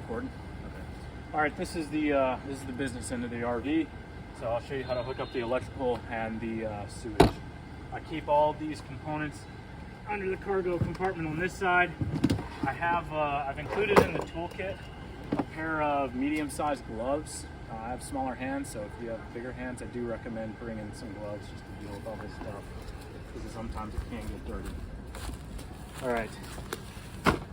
recording? Okay. All right, this is the business end of the RV. So I'll show you how to hook up the electrical and the sewage. I keep all these components under the cargo compartment on this side. I have I've included in the toolkit a pair of medium-sized gloves. I have smaller hands, so if you have bigger hands, I do recommend bringing some gloves just to deal with all this stuff, because sometimes it can get dirty. All right.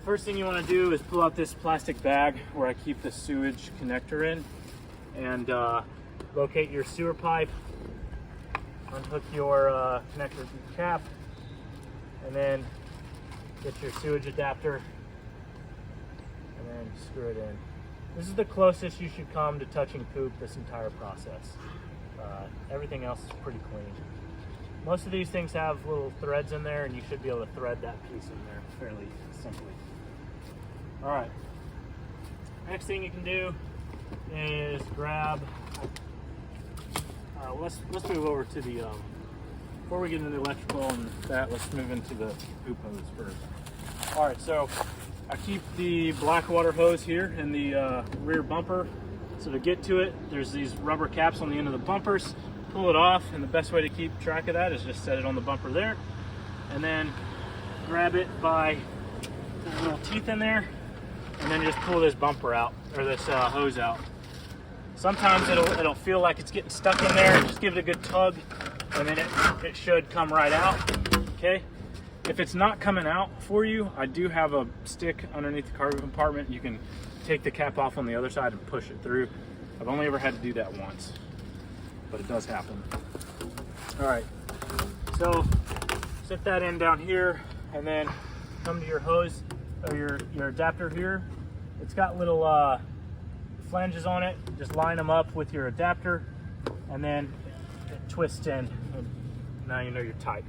First thing you want to do is pull out this plastic bag where I keep the sewage connector in, and locate your sewer pipe, unhook your connector cap, and then get your sewage adapter, and then screw it in. This is the closest you should come to touching poop this entire process. Everything else is pretty clean. Most of these things have little threads in there, and you should be able to thread that piece in there fairly simply. All right, next thing you can do is grab, let's move over to the, before we get into the electrical and that, let's move into the poop hose first. All right, so I keep the black water hose here in the rear bumper. So to get to it, there's these rubber caps on the end of the bumpers. Pull it off, and the best way to keep track of that is just set it on the bumper there, and then grab it by the little teeth in there, and then just pull this bumper out, or this hose out. Sometimes it'll feel like it's getting stuck in there. Just give it a good tug, and then it should come right out. Okay. If it's not coming out for you, I do have a stick underneath the cargo compartment. You can take the cap off on the other side and push it through. I've only ever had to do that once, but it does happen. All right, so set that in down here, and then come to your hose, or your adapter here. It's got little flanges on it. Just line them up with your adapter, and then it twists in, and now you know you're tight.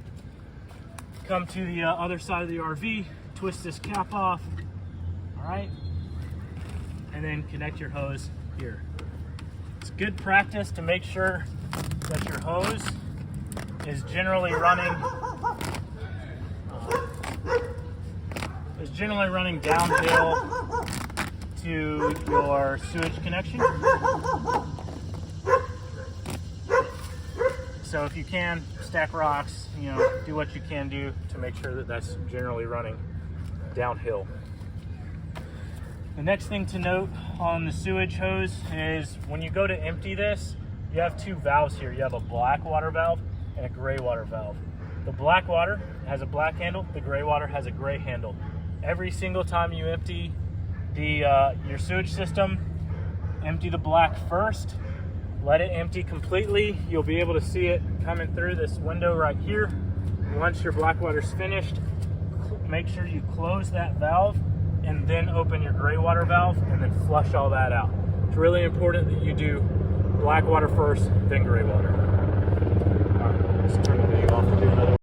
Come to the other side of the RV, twist this cap off, all right? And then connect your hose here. It's good practice to make sure that your hose is generally running downhill to your sewage connection. So if you can, stack rocks, do what you can do to make sure that that's generally running downhill. The next thing to note on the sewage hose is when you go to empty this, you have two valves here. You have a black water valve and a gray water valve. The black water has a black handle, the gray water has a gray handle. Every single time you empty your sewage system, empty the black first. Let it empty completely. You'll be able to see it coming through this window right here. Once your black water's finished, make sure you close that valve and then open your gray water valve and then flush all that out. It's really important that you do black water first, then gray water. All right, let's turn the video off and do another one.